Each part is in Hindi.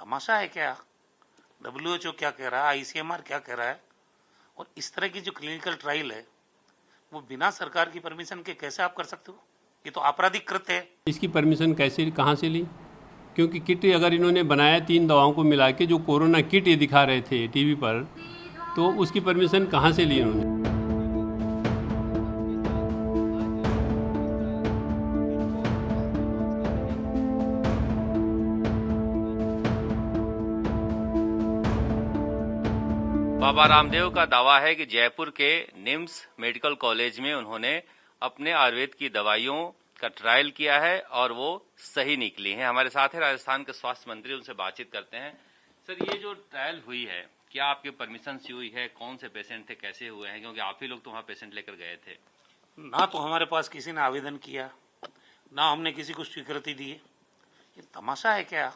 तमाशा है क्या? WHO क्या कह रहा है, ICMR क्या कह रहा है, और इस तरह की जो क्लिनिकल ट्रायल है वो बिना सरकार की परमिशन के कैसे आप कर सकते हो? ये तो आपराधिक कृत्य है। इसकी परमिशन कैसे, कहाँ से ली? क्योंकि किट अगर इन्होंने बनाया 3 दवाओं को मिला के, जो कोरोना किट ये दिखा रहे थे टीवी पर, तो उसकी परमिशन कहाँ से ली इन्होंने? बाबा रामदेव का दावा है कि जयपुर के निम्स मेडिकल कॉलेज में उन्होंने अपने आयुर्वेद की दवाइयों का ट्रायल किया है और वो सही निकली हैं। हमारे साथ है राजस्थान के स्वास्थ्य मंत्री, उनसे बातचीत करते हैं। सर, ये जो ट्रायल हुई है, क्या आपके परमिशन से हुई है? कौन से पेशेंट थे, कैसे हुए हैं? क्योंकि आप ही लोग तो वहाँ पेशेंट लेकर गए थे। ना तो हमारे पास किसी ने आवेदन किया, ना हमने किसी को स्वीकृति दी है। ये तमाशा है क्या?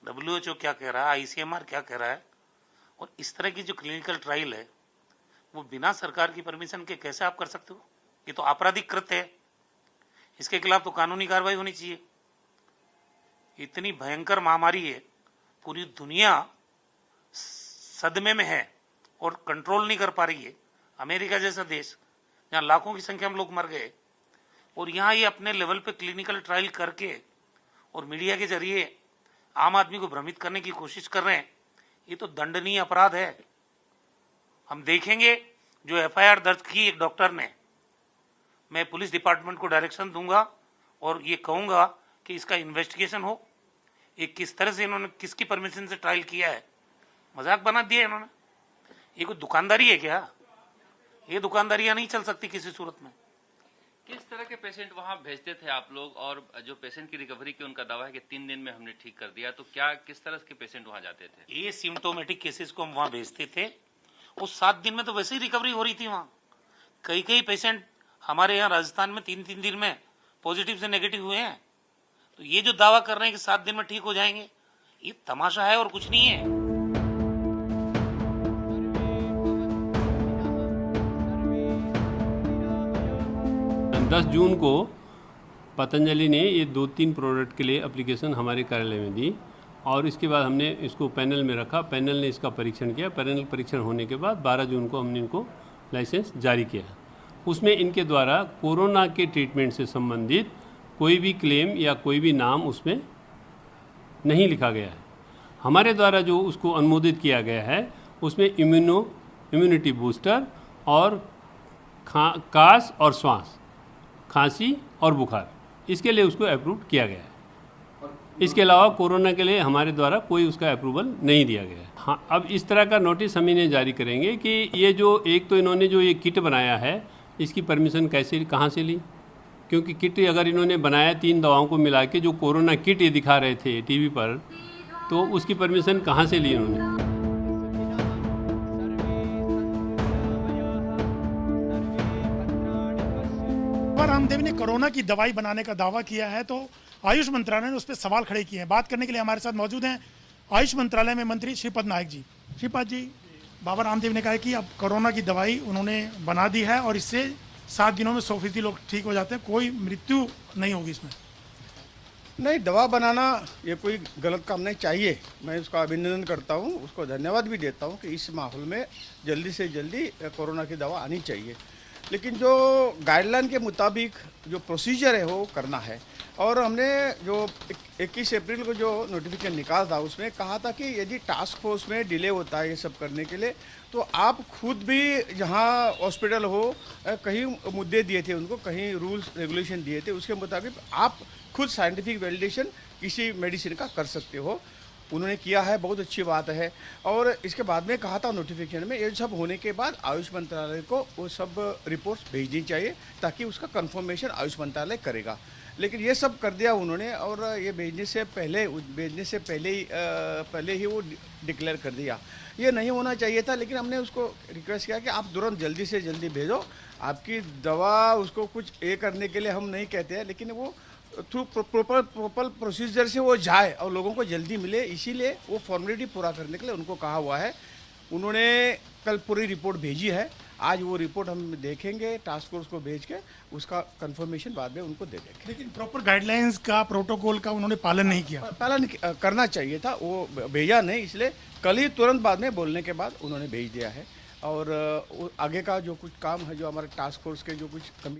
WHO क्या कह रहा है, ICMR क्या कह रहा है, और इस तरह की जो क्लिनिकल ट्रायल है वो बिना सरकार की परमिशन के कैसे आप कर सकते हो? ये तो आपराधिक कृत्य है। इसके खिलाफ तो कानूनी कार्रवाई होनी चाहिए। इतनी भयंकर महामारी है, पूरी दुनिया सदमे में है और कंट्रोल नहीं कर पा रही है। अमेरिका जैसा देश जहां लाखों की संख्या में लोग मर गए, और यहां ये अपने लेवल पे क्लिनिकल ट्रायल करके और मीडिया के जरिए आम आदमी को भ्रमित करने की कोशिश कर रहे हैं। ये तो दंडनीय अपराध है। हम देखेंगे जो FIR दर्ज की एक डॉक्टर ने, मैं पुलिस डिपार्टमेंट को डायरेक्शन दूंगा और ये कहूंगा कि इसका इन्वेस्टिगेशन हो। ये किस तरह से इन्होंने, किसकी परमिशन से ट्रायल किया है? मजाक बना दिया इन्होंने। ये कोई दुकानदारी है क्या? ये दुकानदारियां नहीं चल सकती किसी सूरत में। किस तरह के पेशेंट वहां भेजते थे आप लोग? और जो पेशेंट की रिकवरी की उनका दावा है कि 3 दिन में हमने ठीक कर दिया, तो क्या किस तरह के पेशेंट वहां जाते थे? ये सिम्टोमेटिक केसेस को हम वहां भेजते थे। उस 7 दिन में तो वैसे ही रिकवरी हो रही थी। वहां कई पेशेंट हमारे यहाँ राजस्थान में 3 दिन में पॉजिटिव से नेगेटिव हुए हैं। तो ये जो दावा कर रहे हैं कि 7 दिन में ठीक हो जाएंगे, ये तमाशा है और कुछ नहीं है। 10 जून को पतंजलि ने ये 2-3 प्रोडक्ट के लिए एप्लीकेशन हमारे कार्यालय में दी, और इसके बाद हमने इसको पैनल में रखा। पैनल ने इसका परीक्षण किया। पैनल परीक्षण होने के बाद 12 जून को हमने इनको लाइसेंस जारी किया। उसमें इनके द्वारा कोरोना के ट्रीटमेंट से संबंधित कोई भी क्लेम या कोई भी नाम उसमें नहीं लिखा गया है। हमारे द्वारा जो उसको अनुमोदित किया गया है उसमें इम्यूनिटी बूस्टर और कास और श्वास, खांसी और बुखार, इसके लिए उसको अप्रूव किया गया है। इसके अलावा कोरोना के लिए हमारे द्वारा कोई उसका अप्रूवल नहीं दिया गया है। हाँ, अब इस तरह का नोटिस हम इन्हें जारी करेंगे कि ये जो एक तो इन्होंने जो ये किट बनाया है, इसकी परमिशन कैसे, कहाँ से ली? क्योंकि किट अगर इन्होंने बनाया 3 दवाओं को मिला के, जो कोरोना किट ये दिखा रहे थे टीवी पर, तो उसकी परमिशन कहाँ से ली इन्होंने? रामदेव ने कोरोना की दवाई बनाने का दावा किया है, तो आयुष मंत्रालय ने उस पर सवाल खड़े किए हैं। बात करने के लिए हमारे साथ मौजूद हैं आयुष मंत्रालय में मंत्री श्रीपद नायक जी। श्रीपद जी, बाबा रामदेव ने कहा है कि अब कोरोना की दवाई उन्होंने बना दी है और इससे 7 दिनों में 100% लोग ठीक हो जाते हैं, कोई मृत्यु नहीं होगी इसमें। नहीं, दवा बनाना ये कोई गलत काम नहीं चाहिए। मैं उसका अभिनंदन करता हूँ, उसको धन्यवाद भी देता हूँ कि इस माहौल में जल्दी से जल्दी कोरोना की दवा आनी चाहिए। लेकिन जो गाइडलाइन के मुताबिक जो प्रोसीजर है वो करना है। और हमने जो 21 अप्रैल को जो नोटिफिकेशन निकाला था उसमें कहा था कि यदि टास्क फोर्स में डिले होता है ये सब करने के लिए, तो आप खुद भी जहाँ हॉस्पिटल हो, कहीं मुद्दे दिए थे उनको, कहीं रूल्स रेगुलेशन दिए थे, उसके मुताबिक आप खुद साइंटिफिक वैलिडेशन किसी मेडिसिन का कर सकते हो। उन्होंने किया है, बहुत अच्छी बात है। और इसके बाद में कहा था नोटिफिकेशन में, ये सब होने के बाद आयुष मंत्रालय को वो सब रिपोर्ट्स भेजनी चाहिए ताकि उसका कंफर्मेशन आयुष मंत्रालय करेगा। लेकिन ये सब कर दिया उन्होंने, और ये भेजने से पहले ही वो डिक्लेयर कर दिया। ये नहीं होना चाहिए था, लेकिन हमने उसको रिक्वेस्ट किया कि आप तुरंत जल्दी से जल्दी भेजो। आपकी दवा उसको कुछ ये करने के लिए हम नहीं कहते हैं, लेकिन वो थ्रू प्रॉपर प्रोसीजर से वो जाए और लोगों को जल्दी मिले, इसीलिए वो फॉर्मेलिटी पूरा करने के लिए उनको कहा हुआ है। उन्होंने कल पूरी रिपोर्ट भेजी है, आज वो रिपोर्ट हम देखेंगे, टास्क फोर्स को भेज के उसका कंफर्मेशन बाद में उनको दे देंगे। लेकिन प्रॉपर गाइडलाइंस का, प्रोटोकॉल का उन्होंने पालन नहीं किया। पालन करना चाहिए था, वो भेजा नहीं, इसलिए कल ही तुरंत बाद में बोलने के बाद उन्होंने भेज दिया है। और आगे का जो कुछ काम है, जो हमारे टास्क फोर्स के जो कुछ कमी